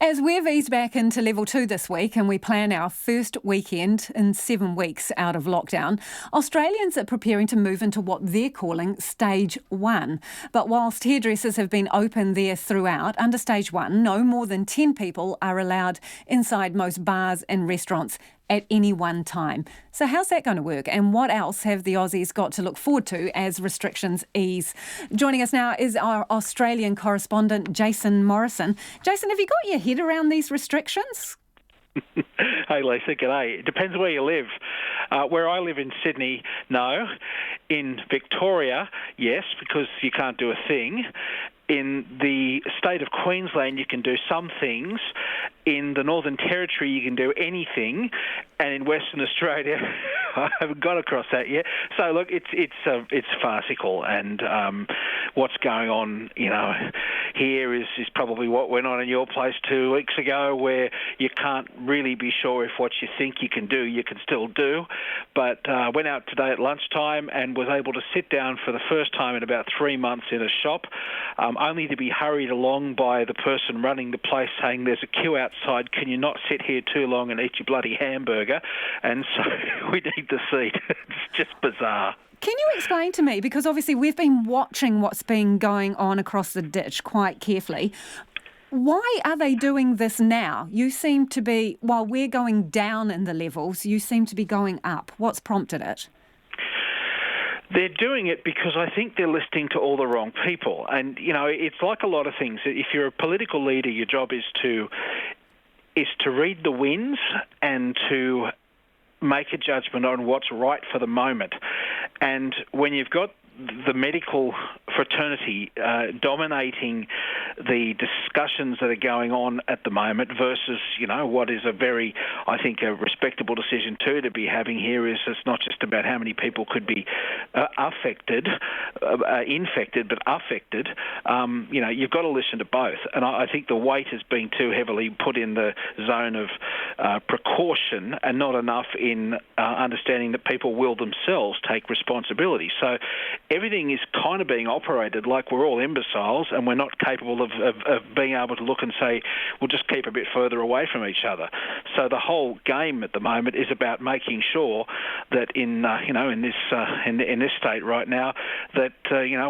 As we've eased back into level 2 this week and we plan our first weekend in 7 weeks out of lockdown, Australians are preparing to move into what they're calling stage 1. But whilst hairdressers have been open there throughout, under stage 1, no more than 10 people are allowed inside most bars and restaurants at any one time. So how's that going to work? And what else have the Aussies got to look forward to as restrictions ease? Joining us now is our Australian correspondent, Jason Morrison. Jason, have you got your head around these restrictions? Hey Lisa, g'day. It depends where you live. Where I live in Sydney, no. In Victoria, yes, because you can't do a thing. In the state of Queensland, you can do some things. In the Northern Territory, you can do anything. And in Western Australia, I haven't got across that yet. So look, it's farcical, and what's going on, here is probably what went on in your place 2 weeks ago, where you can't really be sure if what you think you can do, you can still do. But went out today at lunchtime and was able to sit down for the first time in about 3 months in a shop, only to be hurried along by the person running the place saying, "There's a queue outside, can you not sit here too long and eat your bloody hamburger?" And so we need the seat. It's just bizarre. Can you explain to me, because obviously we've been watching what's been going on across the ditch quite carefully, why are they doing this now? You seem to be, while we're going down in the levels, you seem to be going up. What's prompted it? They're doing it because I think they're listening to all the wrong people. And, it's like a lot of things. If you're a political leader, your job is to read the winds and to make a judgment on what's right for the moment. And when you've got the medical fraternity dominating the discussions that are going on at the moment versus, what is a very, I think, a respectable decision too to be having here is it's not just about how many people could be infected, but affected. You've got to listen to both. And I think the weight has been too heavily put in the zone of precaution and not enough in understanding that people will themselves take responsibility. So everything is kind of being operated like we're all imbeciles and we're not capable of being able to look and say, we'll just keep a bit further away from each other. So the whole game at the moment is about making sure that in this state right now that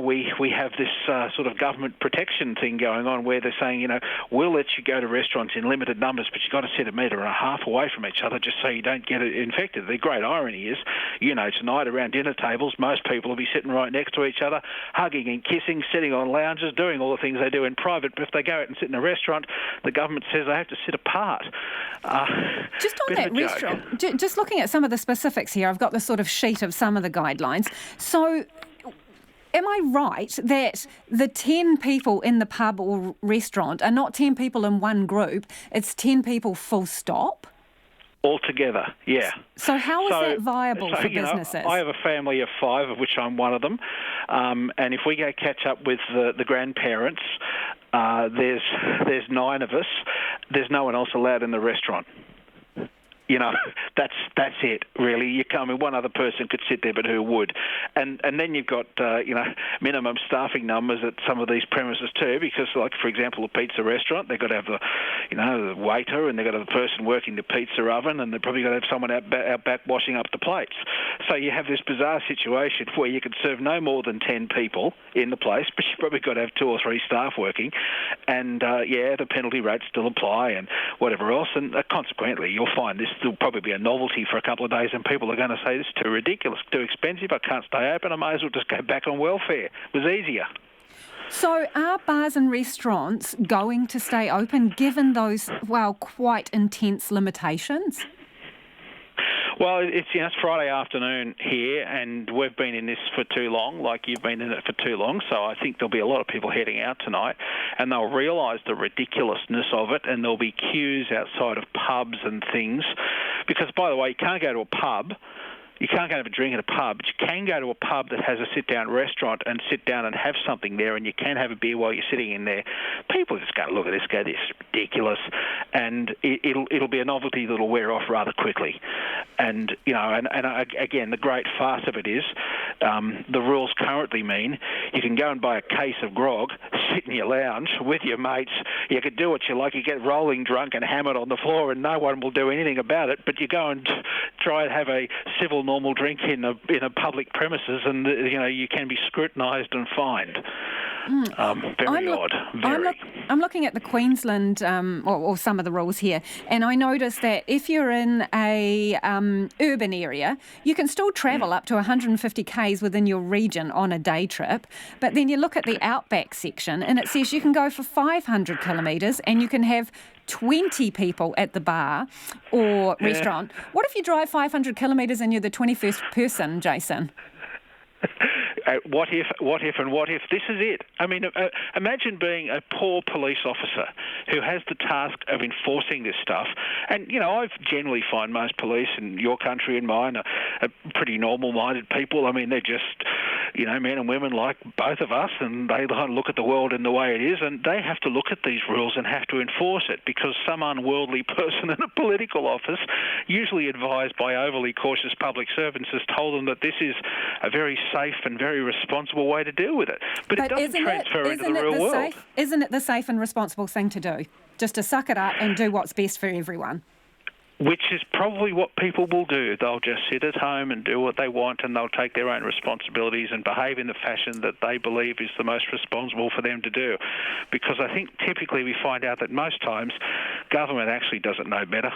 we have this sort of government protection thing going on where they're saying, we'll let you go to restaurants in limited numbers, but you've got to sit 1.5 meters away from each other just so you don't get it infected. The great irony is, tonight around dinner tables, most people will be sitting right next to each other, hugging and kissing, sitting on lounges, doing all the things they do in private. But if they go out and sit in a restaurant, the government says they have to sit apart. Just on that restaurant, just looking at some of the specifics here, I've got this sort of sheet of some of the guidelines. So am I right that the 10 people in the pub or restaurant are not 10 people in one group, it's 10 people full stop? Altogether, yeah. So how is that viable for businesses? I have a family of 5, of which I'm one of them. And if we go catch up with the grandparents, there's 9 of us. There's no one else allowed in the restaurant. That's it, really. One other person could sit there, but who would? And then you've got, minimum staffing numbers at some of these premises too, because, like, for example, a pizza restaurant, they've got to have the waiter, and they've got to have the person working the pizza oven, and they've probably got to have someone out back washing up the plates. So you have this bizarre situation where you could serve no more than 10 people in the place, but you've probably got to have 2 or 3 staff working. And, the penalty rates still apply and whatever else. And consequently, you'll find this will probably be a novelty for a couple of days, and people are going to say, this is too ridiculous, too expensive, I can't stay open, I may as well just go back on welfare. It was easier. So are bars and restaurants going to stay open given those, quite intense limitations? Well, it's Friday afternoon here, and we've been in this for too long, like you've been in it for too long, so I think there'll be a lot of people heading out tonight, and they'll realise the ridiculousness of it, and there'll be queues outside of pubs and things, because, by the way, you can't go to a pub. You can't go and have a drink at a pub, but you can go to a pub that has a sit-down restaurant and sit down and have something there, and you can have a beer while you're sitting in there. People just go, look at this, this is ridiculous, and it'll be a novelty that'll wear off rather quickly. And, again, the great farce of it is the rules currently mean You can go and buy a case of grog, sit in your lounge with your mates. You can do what you like. You get rolling drunk and hammered on the floor, and no one will do anything about it. But you go and try and have a civil, normal drink in a public premises, and you can be scrutinised and fined. Very odd. Very. I'm looking at the Queensland, or some of the rules here, and I noticed that if you're in a urban area, you can still travel up to 150 k's within your region on a day trip. But then you look at the outback section, and it says you can go for 500 kilometres, and you can have 20 people at the bar or restaurant. What if you drive 500 kilometres and you're the 21st person, Jason? What if this is it? I mean, imagine being a poor police officer who has the task of enforcing this stuff. And, I generally find most police in your country and mine are pretty normal-minded people. I mean, they're just, men and women like both of us, and they look at the world in the way it is, and they have to look at these rules and have to enforce it because some unworldly person in a political office, usually advised by overly cautious public servants, has told them that this is a very safe and very responsible way to deal with it. But it doesn't transfer into the real world. Isn't it the safe and responsible thing to do? Just to suck it up and do what's best for everyone? Which is probably what people will do. They'll just sit at home and do what they want, and they'll take their own responsibilities and behave in the fashion that they believe is the most responsible for them to do. Because I think typically we find out that most times government actually doesn't know better.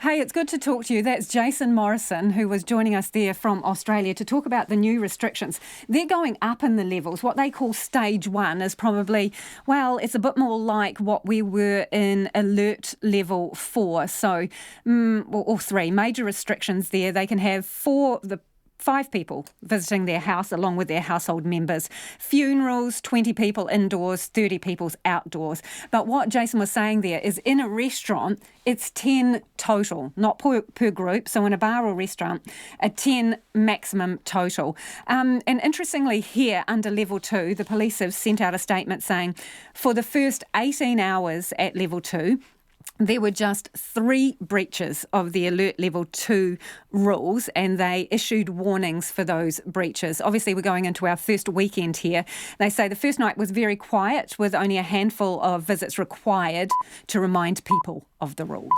Hey, it's good to talk to you. That's Jason Morrison, who was joining us there from Australia to talk about the new restrictions. They're going up in the levels. What they call stage 1 is probably, it's a bit more like what we were in alert level 4. So, or 3 major restrictions there. They can have 5 people visiting their house along with their household members. Funerals, 20 people indoors, 30 people outdoors. But what Jason was saying there is in a restaurant, it's 10 total, not per group. So in a bar or restaurant, a 10 maximum total. And interestingly here, under level 2, the police have sent out a statement saying for the first 18 hours at level 2, there were just 3 breaches of the alert level 2 rules, and they issued warnings for those breaches. Obviously, we're going into our first weekend here. They say the first night was very quiet with only a handful of visits required to remind people of the rules.